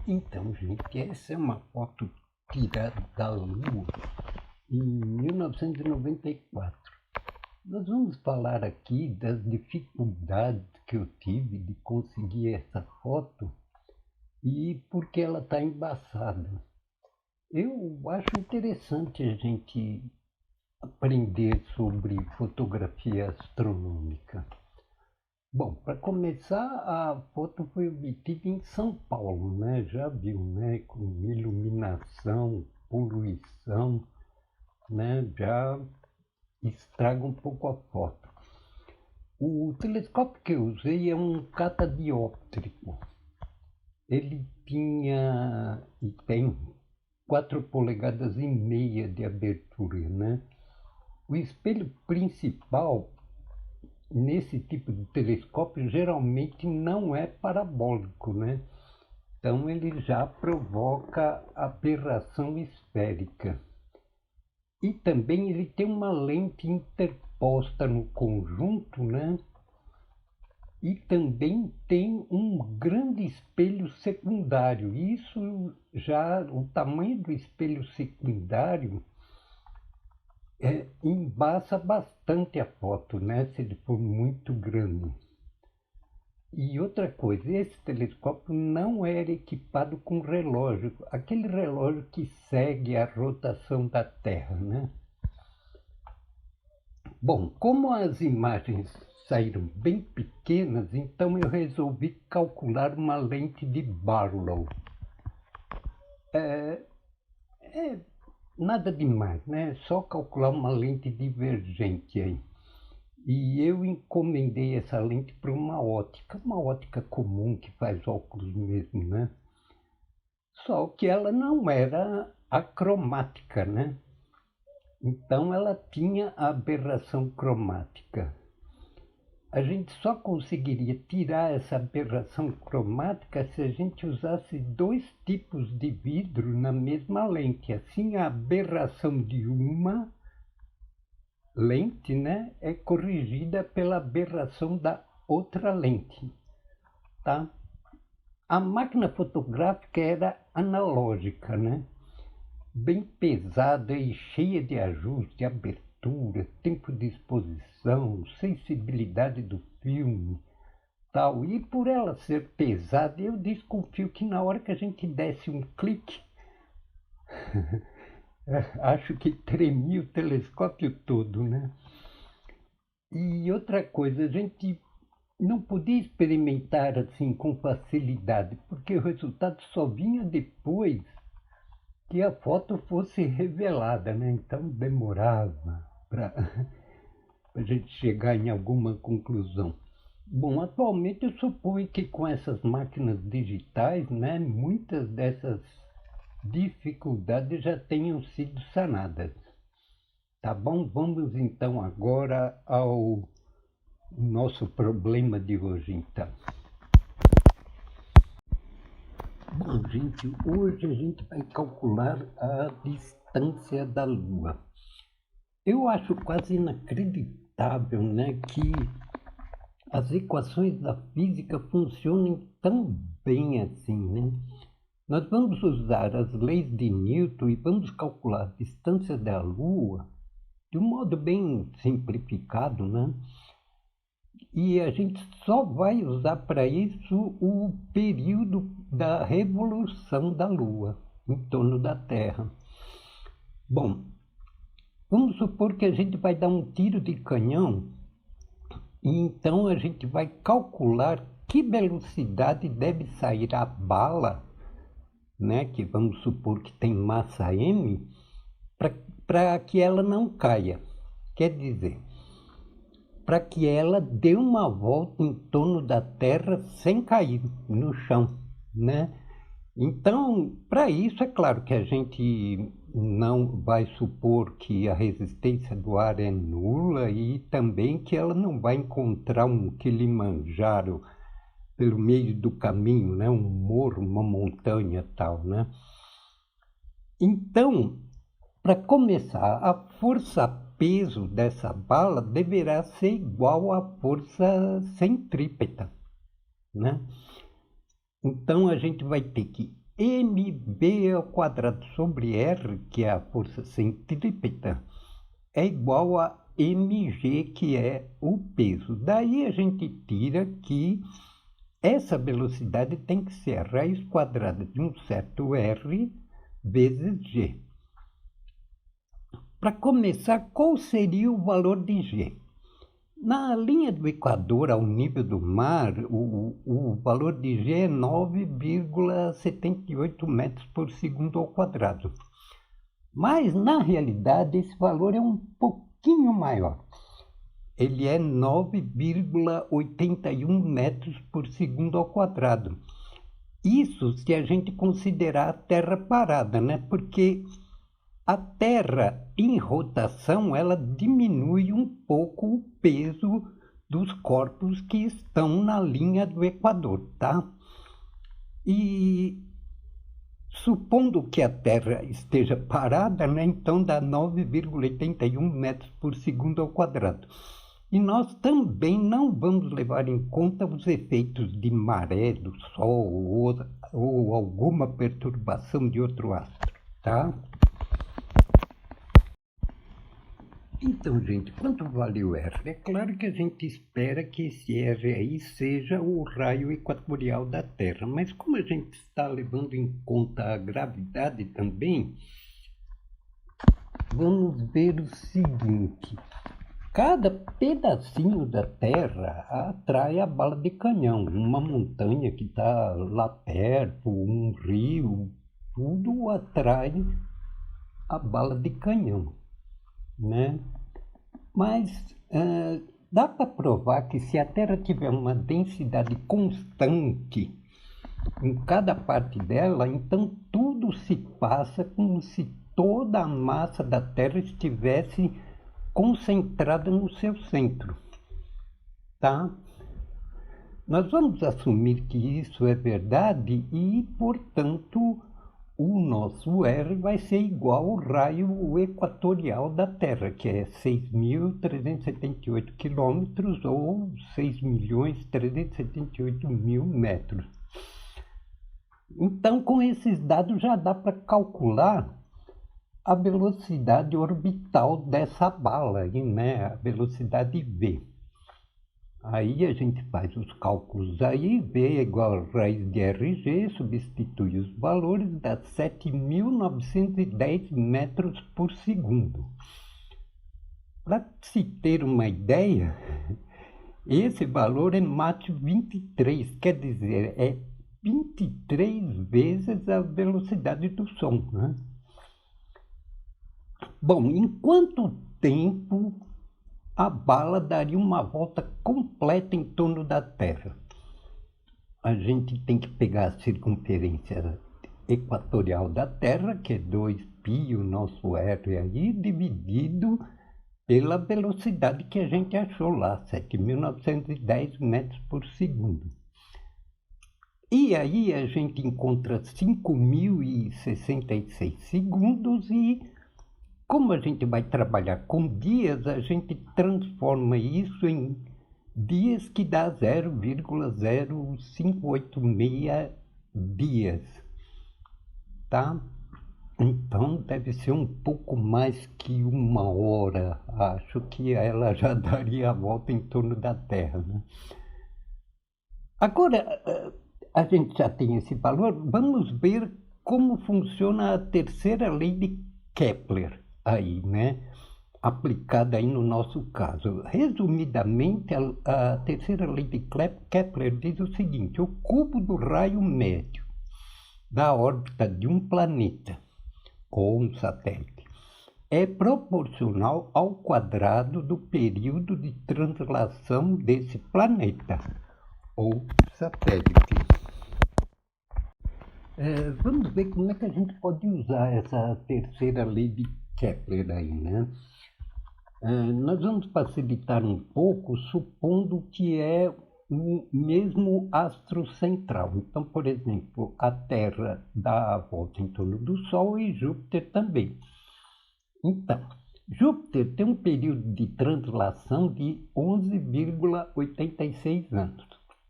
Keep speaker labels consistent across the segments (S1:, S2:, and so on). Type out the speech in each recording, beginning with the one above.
S1: Então, gente, essa é uma foto tirada da Lua em 1994. Nós vamos falar aqui das dificuldades que eu tive de conseguir essa foto e por que ela está embaçada. Eu acho interessante a gente aprender sobre fotografia astronômica. Bom, para começar, a foto foi obtida em São Paulo, né? Já viu, né? Com iluminação, poluição, né? Já estraga um pouco a foto. O telescópio que eu usei é um catadióptrico. Ele tinha e tem 4,5 polegadas de abertura, né? O espelho principal nesse tipo de telescópio geralmente não é parabólico, né? Então ele já provoca aberração esférica. E também ele tem uma lente interposta no conjunto, né? E também tem um grande espelho secundário. Isso já, o tamanho do espelho secundário embaça bastante a foto, né? Se ele for muito grande. E outra coisa, esse telescópio não era equipado com relógio, aquele relógio que segue a rotação da Terra, né? Bom, como as imagens saíram bem pequenas, então eu resolvi calcular uma lente de Barlow. Nada demais, né? Só calcular uma lente divergente aí. E eu encomendei essa lente para uma ótica comum que faz óculos mesmo, né? Só que ela não era acromática, né? Então ela tinha aberração cromática. A gente só conseguiria tirar essa aberração cromática se a gente usasse 2 tipos de vidro na mesma lente. Assim, a aberração de uma lente, né, é corrigida pela aberração da outra lente, tá? A máquina fotográfica era analógica, né? Bem pesada e cheia de ajuste, abertura, tempo de exposição, sensibilidade do filme, tal. E por ela ser pesada, eu desconfio que na hora que a gente desse um clique, acho que tremia o telescópio todo, né? E outra coisa, a gente não podia experimentar assim com facilidade, porque o resultado só vinha depois que a foto fosse revelada, né? Então demorava para a gente chegar em alguma conclusão. Bom, atualmente eu suponho que com essas máquinas digitais, né, muitas dessas dificuldades já tenham sido sanadas. Tá bom? Vamos então agora ao nosso problema de hoje, então. Bom, gente, hoje a gente vai calcular a distância da Lua. Eu acho quase inacreditável, né, que as equações da física funcionem tão bem assim, né? Nós vamos usar as leis de Newton e vamos calcular a distância da Lua de um modo bem simplificado, né? E a gente só vai usar para isso o período da revolução da Lua em torno da Terra. Bom, vamos supor que a gente vai dar um tiro de canhão e então a gente vai calcular que velocidade deve sair a bala, né, que vamos supor que tem massa m, para que ela não caia. Quer dizer, para que ela dê uma volta em torno da Terra sem cair no chão, né? Então, para isso, é claro que a gente não vai supor que a resistência do ar é nula e também que ela não vai encontrar um Kilimanjaro pelo meio do caminho, né? Um morro, uma montanha tal, né? Então, para começar, a força-peso dessa bala deverá ser igual à força centrípeta, né? Então a gente vai ter que mv ao quadrado sobre r, que é a força centrípeta, é igual a mg, que é o peso. Daí a gente tira que essa velocidade tem que ser a raiz quadrada de um certo r vezes g. Para começar, qual seria o valor de g? Na linha do Equador, ao nível do mar, o valor de g é 9,78 metros por segundo ao quadrado. Mas, na realidade, esse valor é um pouquinho maior. Ele é 9,81 metros por segundo ao quadrado. Isso se a gente considerar a Terra parada, né? Porque a Terra em rotação, ela diminui um pouco o peso dos corpos que estão na linha do Equador, tá? E supondo que a Terra esteja parada, né? Então dá 9,81 metros por segundo ao quadrado. E nós também não vamos levar em conta os efeitos de maré do Sol ou alguma perturbação de outro astro, tá? Então, gente, quanto vale o R? É claro que a gente espera que esse R aí seja o raio equatorial da Terra, mas como a gente está levando em conta a gravidade também, vamos ver o seguinte. Cada pedacinho da Terra atrai a bala de canhão. Uma montanha que está lá perto, um rio, tudo atrai a bala de canhão, né? Mas dá para provar que se a Terra tiver uma densidade constante em cada parte dela, então tudo se passa como se toda a massa da Terra estivesse concentrada no seu centro, tá? Nós vamos assumir que isso é verdade e, portanto, o nosso R vai ser igual ao raio equatorial da Terra, que é 6.378 quilômetros ou 6.378.000 metros. Então, com esses dados já dá para calcular a velocidade orbital dessa bala aí, né? A velocidade v. Aí a gente faz os cálculos aí, v é igual a raiz de rg, substitui os valores, dá 7.910 metros por segundo. Para se ter uma ideia, esse valor é Mach 23, quer dizer, é 23 vezes a velocidade do som, né? Bom, em quanto tempo a bala daria uma volta completa em torno da Terra? A gente tem que pegar a circunferência equatorial da Terra, que é 2π, o nosso R aí, dividido pela velocidade que a gente achou lá, 7.910 metros por segundo. E aí a gente encontra 5.066 segundos e, como a gente vai trabalhar com dias, a gente transforma isso em dias que dá 0,0586 dias, tá? Então deve ser um pouco mais que uma hora. Acho que ela já daria a volta em torno da Terra, né? Agora, a gente já tem esse valor, vamos ver como funciona a terceira lei de Kepler aí, né? Aplicada aí no nosso caso. Resumidamente, a terceira lei de Kepler diz o seguinte: o cubo do raio médio da órbita de um planeta ou um satélite é proporcional ao quadrado do período de translação desse planeta ou satélite. Vamos ver como é que a gente pode usar essa terceira lei de Kepler aí, né? Nós vamos facilitar um pouco, supondo que é o mesmo astro central. Então, por exemplo, a Terra dá a volta em torno do Sol e Júpiter também. Então, Júpiter tem um período de translação de 11,86 anos.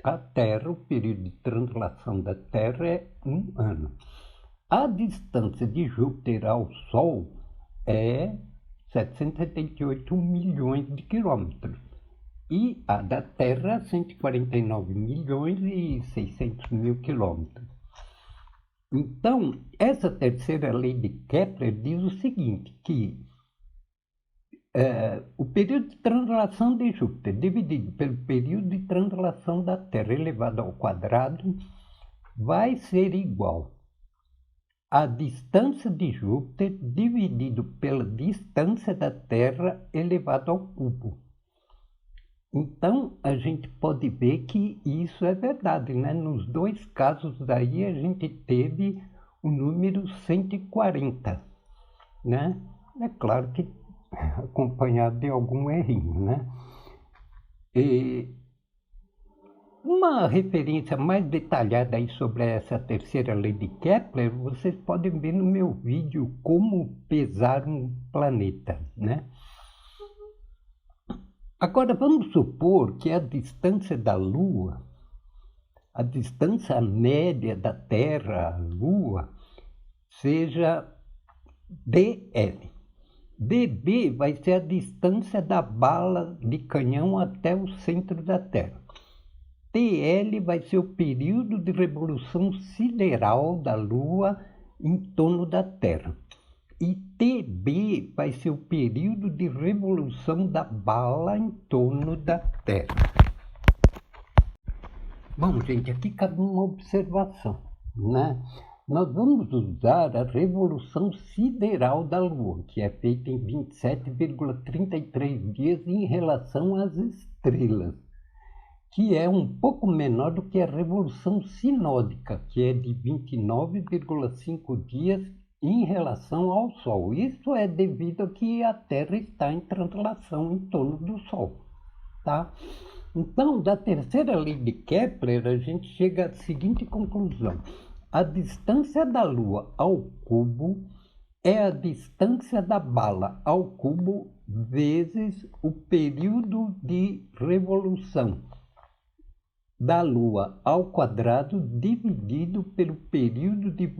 S1: a Terra, o período de translação da Terra é 1 ano. A distância de Júpiter ao Sol é 778 milhões de quilômetros. E a da Terra, 149 milhões e 600 mil quilômetros. Então, essa terceira lei de Kepler diz o seguinte, que o período de translação de Júpiter dividido pelo período de translação da Terra elevado ao quadrado vai ser igual a distância de Júpiter dividido pela distância da Terra elevado ao cubo. Então, a gente pode ver que isso é verdade, né? Nos dois casos aí, a gente teve o número 140, né? É claro que acompanhado de algum errinho, né? E uma referência mais detalhada aí sobre essa terceira lei de Kepler, vocês podem ver no meu vídeo Como Pesar um Planeta, né? Agora vamos supor que a distância da Lua, a distância média da Terra à Lua, seja dl. dB vai ser a distância da bala de canhão até o centro da Terra. TL vai ser o período de revolução sideral da Lua em torno da Terra. E TB vai ser o período de revolução da bala em torno da Terra. Bom, gente, aqui cabe uma observação, né? Nós vamos usar a revolução sideral da Lua, que é feita em 27,33 dias em relação às estrelas, que é um pouco menor do que a revolução sinódica, que é de 29,5 dias em relação ao Sol. Isso é devido a que a Terra está em translação em torno do Sol, tá? Então, da terceira lei de Kepler, a gente chega à seguinte conclusão. A distância da Lua ao cubo é a distância da bala ao cubo vezes o período de revolução da Lua ao quadrado dividido pelo período de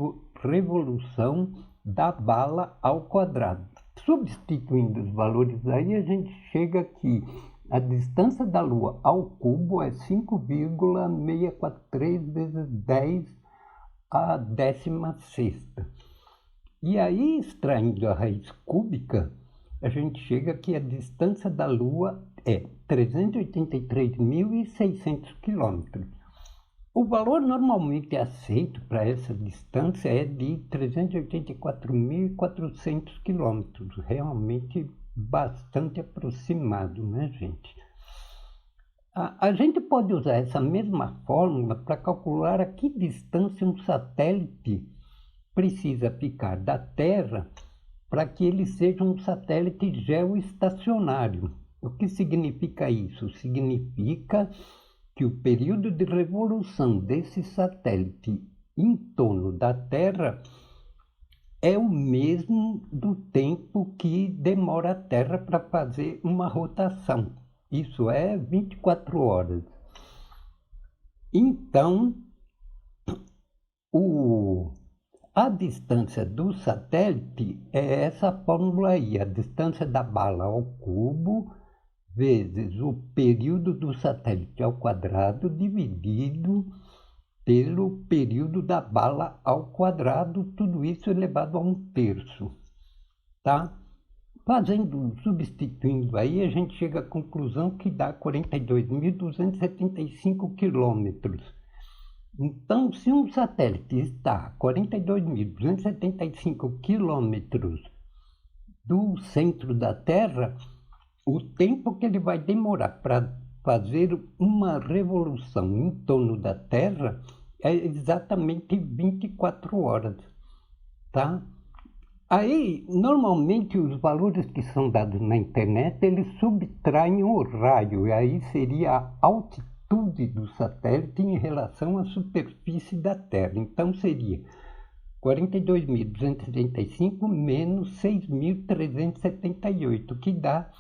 S1: revolução da bala ao quadrado. Substituindo os valores aí, a gente chega aqui. A distância da Lua ao cubo é 5,643 vezes 10 a 16ª. E aí, extraindo a raiz cúbica, a gente chega que a distância da Lua é 383.600 quilômetros. O valor normalmente aceito para essa distância é de 384.400 quilômetros, realmente bastante aproximado, né, gente? A gente pode usar essa mesma fórmula para calcular a que distância um satélite precisa ficar da Terra para que ele seja um satélite geoestacionário. O que significa isso? Significa que o período de revolução desse satélite em torno da Terra é o mesmo do tempo que demora a Terra para fazer uma rotação. Isso é 24 horas. Então, a distância do satélite é essa fórmula aí, a distância da bala ao cubo vezes o período do satélite ao quadrado dividido pelo período da bala ao quadrado, tudo isso elevado a 1/3, tá? Substituindo aí, a gente chega à conclusão que dá 42.275 quilômetros. Então, se um satélite está a 42.275 quilômetros do centro da Terra, o tempo que ele vai demorar para fazer uma revolução em torno da Terra é exatamente 24 horas, tá? Aí, normalmente, os valores que são dados na internet, eles subtraem o raio, e aí seria a altitude do satélite em relação à superfície da Terra. Então, seria 42.275 menos 6.378, que dá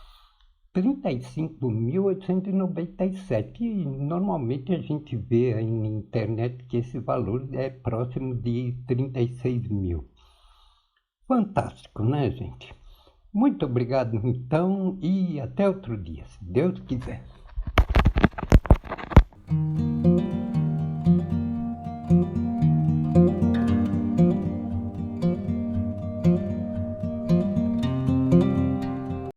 S1: 35.897. E normalmente a gente vê aí na internet que esse valor é próximo de 36 mil. Fantástico, né, gente? Muito obrigado, então, e até outro dia, se Deus quiser.